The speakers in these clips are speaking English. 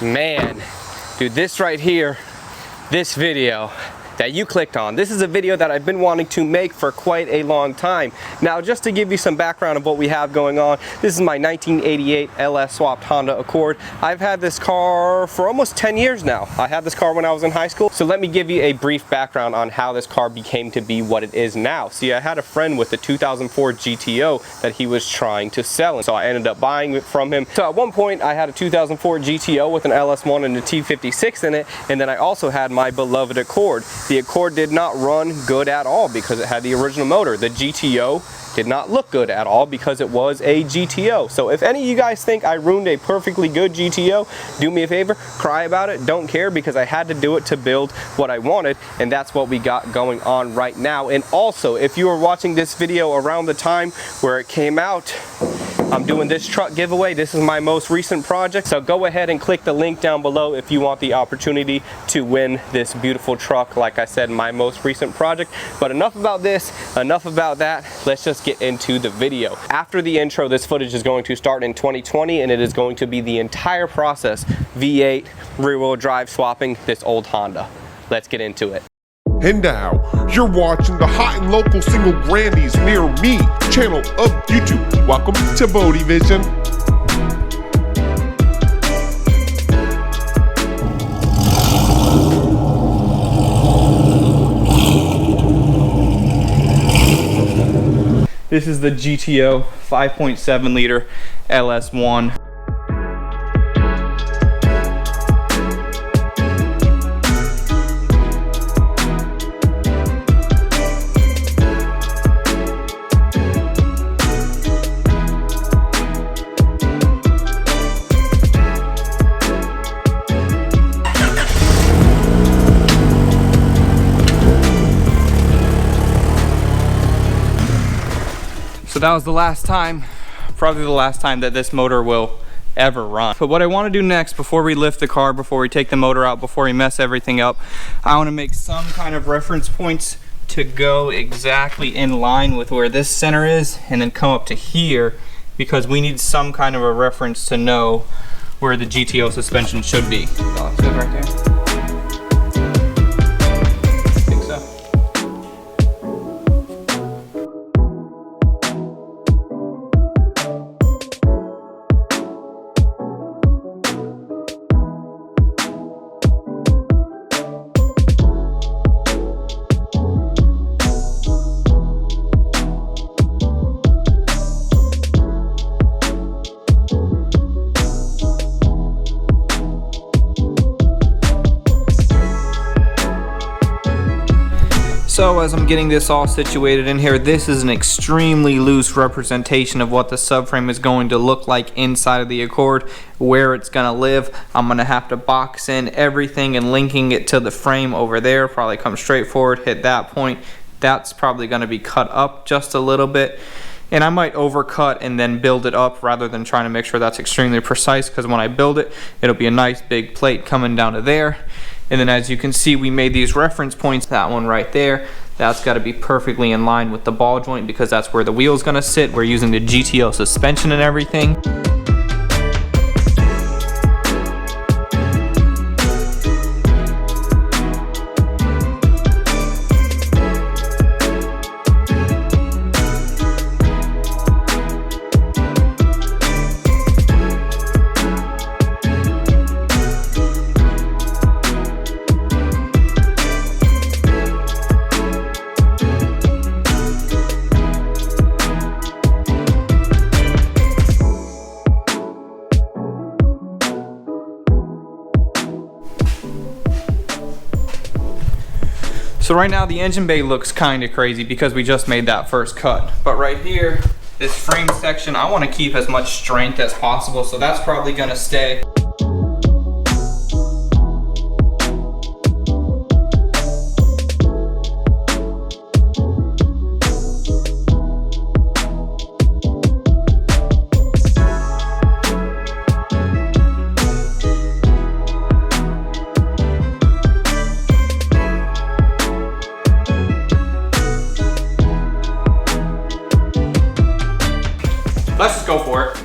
Man, dude, this right here, this video that you clicked on, this is a video that I've been wanting to make for quite a long time. Now, just to give you some background of what we have going on, this is my 1988 LS swapped Honda Accord. I've had this car for almost 10 years now. I had this car when I was in high school, so let me give you a brief background on how this car became to be what it is now. See, I had a friend with the 2004 GTO that he was trying to sell, and so I ended up buying it from him. So at one point, I had a 2004 GTO with an LS1 and a T56 in it, and then I also had my beloved Accord. The Accord did not run good at all because it had the original motor. The GTO did not look good at all because it was a GTO. So if any of you guys think I ruined a perfectly good GTO, do me a favor, cry about it, don't care, because I had to do it to build what I wanted, and that's what we got going on right now. And also, if you were watching this video around the time where it came out, I'm doing this truck giveaway. This is my most recent project, so go ahead and click the link down below if you want the opportunity to win this beautiful truck. Like I said, my most recent project. But enough about this, enough about that. Let's just get into the video. After the intro, this footage is going to start in 2020, and it is going to be the entire process, V8 rear-wheel drive swapping this old Honda. Let's get into it. And now, you're watching the hot and local single grandies near me channel of YouTube. Welcome to Bodie Vision. This is the GTO 5.7 liter LS1. So that was the last time, probably the last time that this motor will ever run. But what I want to do next, before we lift the car, before we take the motor out, before we mess everything up, I want to make some kind of reference points to go exactly in line with where this center is, and then come up to here, because we need some kind of a reference to know where the GTO suspension should be. Oh, it's good right there. So as I'm getting this all situated in here, this is an extremely loose representation of what the subframe is going to look like inside of the Accord, where it's going to live. I'm going to have to box in everything and linking it to the frame over there. Probably come straight forward, hit that point. That's probably going to be cut up just a little bit. And I might overcut and then build it up rather than trying to make sure that's extremely precise, because when I build it, it'll be a nice big plate coming down to there. And then as you can see, we made these reference points. That one right there, that's got to be perfectly in line with the ball joint, because that's where the wheel's going to sit. We're using the GTO suspension and everything. So right now the engine bay looks kind of crazy because we just made that first cut. But right here, this frame section, I want to keep as much strength as possible, so that's probably going to stay. Let's just go for it.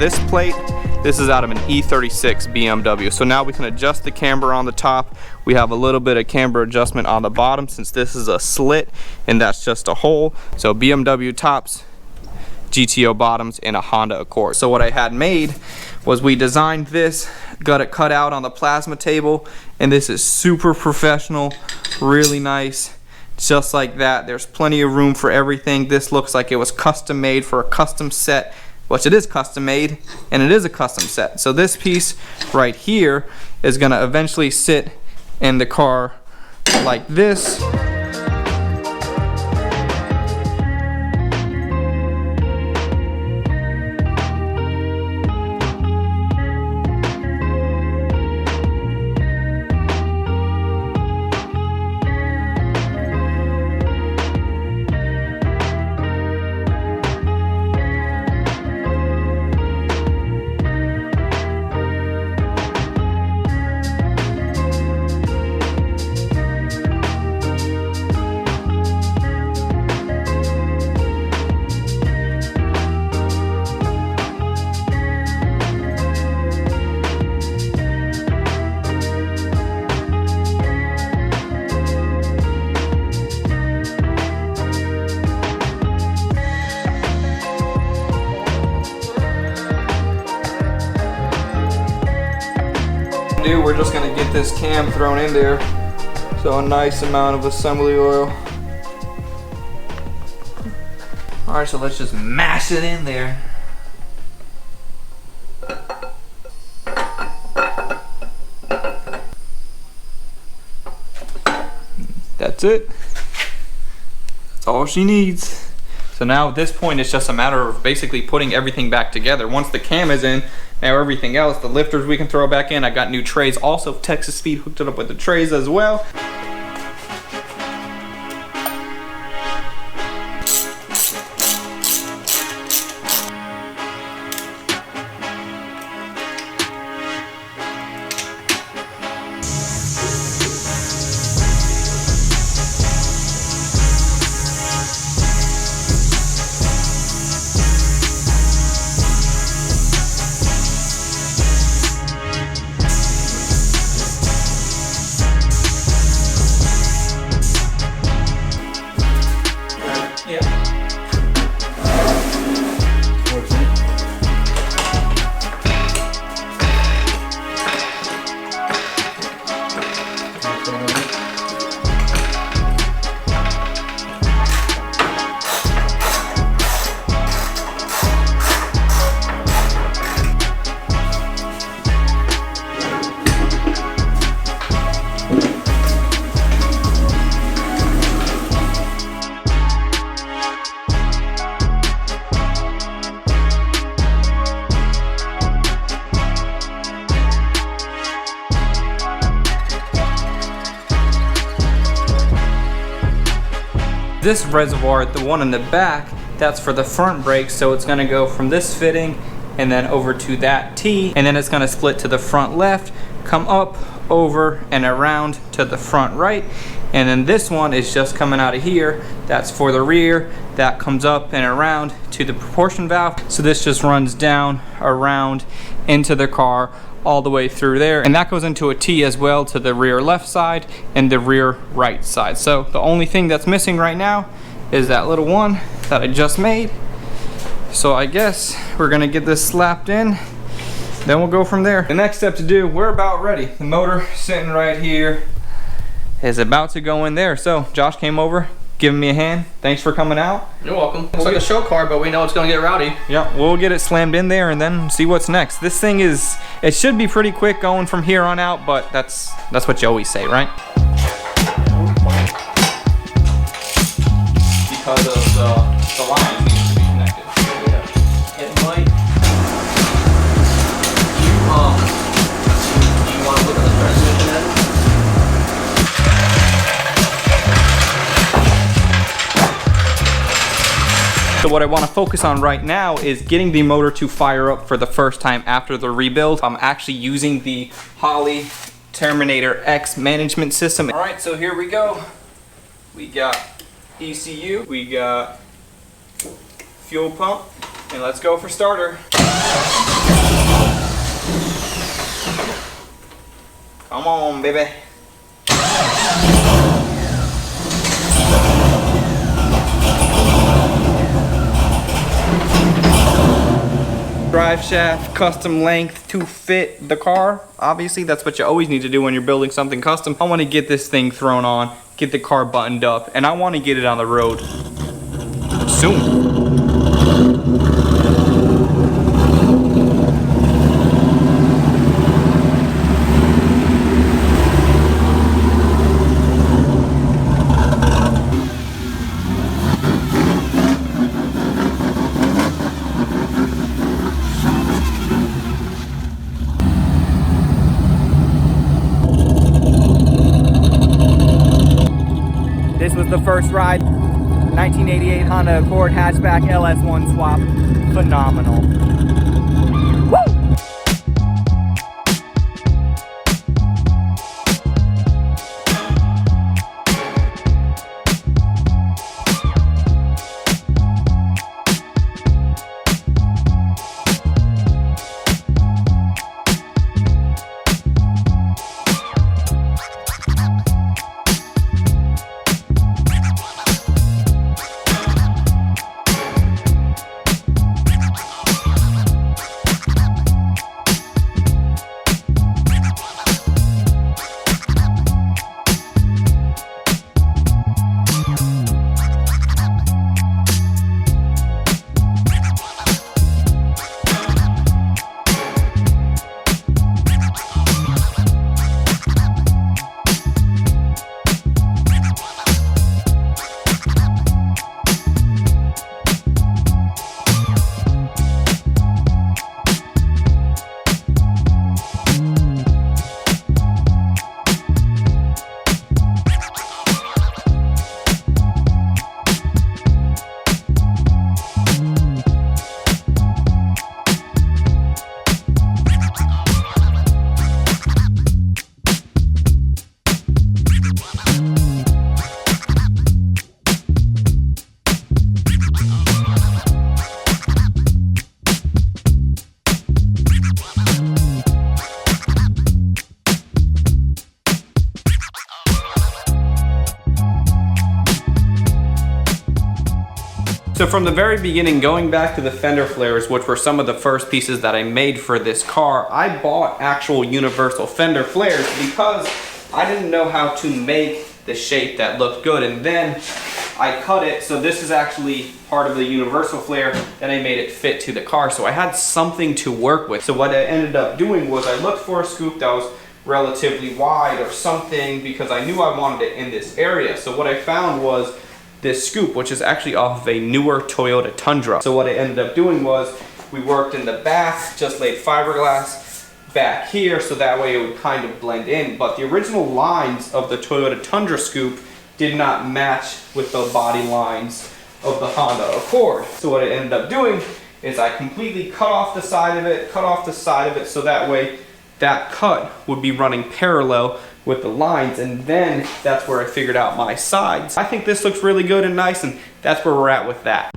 this plate, this is out of an E36 BMW. So now we can adjust the camber on the top. We have a little bit of camber adjustment on the bottom since this is a slit and that's just a hole. So BMW tops, GTO bottoms, and a Honda Accord. So what I had made was we designed this, got it cut out on the plasma table, and this is super professional, really nice. Just like that, there's plenty of room for everything. This looks like it was custom made for a custom set, which it is custom made, and it is a custom set. So this piece right here is gonna eventually sit in the car like this. We're just gonna get this cam thrown in there, so a nice amount of assembly oil. All right, so let's just mash it in there. That's it. That's all she needs. So now at this point, it's just a matter of basically putting everything back together. Once the cam is in, now everything else, the lifters we can throw back in. I got new trays. Also, Texas Speed hooked it up with the trays as well. This reservoir, the one in the back, that's for the front brakes, so it's gonna go from this fitting and then over to that T, and then it's gonna split to the front left, come up, over, and around to the front right, and then this one is just coming out of here, that's for the rear, that comes up and around to the proportion valve, so this just runs down, around, into the car, all the way through there, and that goes into a T as well to the rear left side and the rear right side. So the only thing that's missing right now is that little one that I just made. So I guess we're gonna get this slapped in, then we'll go from there. The next step to do, we're about ready. The motor sitting right here is about to go in there. So Josh came over, giving me a hand. Thanks for coming out. You're welcome. It's like a show car, but we know it's gonna get rowdy. Yeah, we'll get it slammed in there and then see what's next. This thing is, it should be pretty quick going from here on out, but that's what you always say, right? Because of the lines need to be connected. It might. You want to look at the transmission then? So what I want to focus on right now is getting the motor to fire up for the first time after the rebuild. I'm actually using the Holley Terminator X management system. All right, so here we go. We got ECU, we got fuel pump, and let's go for starter. Come on, baby. Drive shaft, custom length to fit the car. Obviously, that's what you always need to do when you're building something custom. I want to get this thing thrown on, get the car buttoned up, and I want to get it on the road soon. This was the first ride, 1988 Honda Accord hatchback LS1 swap, phenomenal. So from the very beginning, going back to the fender flares, which were some of the first pieces that I made for this car, I bought actual universal fender flares because I didn't know how to make the shape that looked good. And then I cut it, so this is actually part of the universal flare, then I made it fit to the car. So I had something to work with. So what I ended up doing was I looked for a scoop that was relatively wide or something because I knew I wanted it in this area. So what I found was this scoop, which is actually off of a newer Toyota Tundra. So what I ended up doing was we worked in the back, just laid fiberglass back here so that way it would kind of blend in. But the original lines of the Toyota Tundra scoop did not match with the body lines of the Honda Accord. So what I ended up doing is I completely cut off the side of it, so that way that cut would be running parallel with the lines, and then that's where I figured out my sides. I think this looks really good and nice, and that's where we're at with that.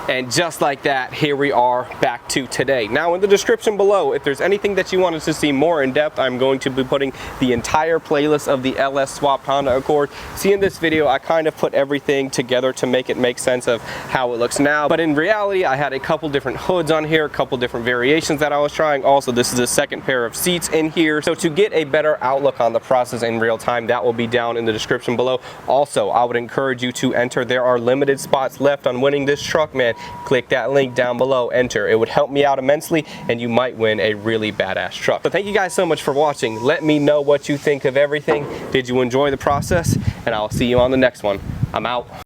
And just like that, here we are back to today. Now in the description below, if there's anything that you wanted to see more in depth, I'm going to be putting the entire playlist of the LS swapped Honda Accord. See, in this video, I kind of put everything together to make it make sense of how it looks now. But in reality, I had a couple different hoods on here, a couple different variations that I was trying. Also, this is a second pair of seats in here. So to get a better outlook on the process in real time, that will be down in the description below. Also, I would encourage you to enter. There are limited spots left on winning this truck, man. Click that link down below, enter. It would help me out immensely, and you might win a really badass truck. So thank you guys so much for watching. Let me know what you think of everything. Did you enjoy the process? And I'll see you on the next one. I'm out.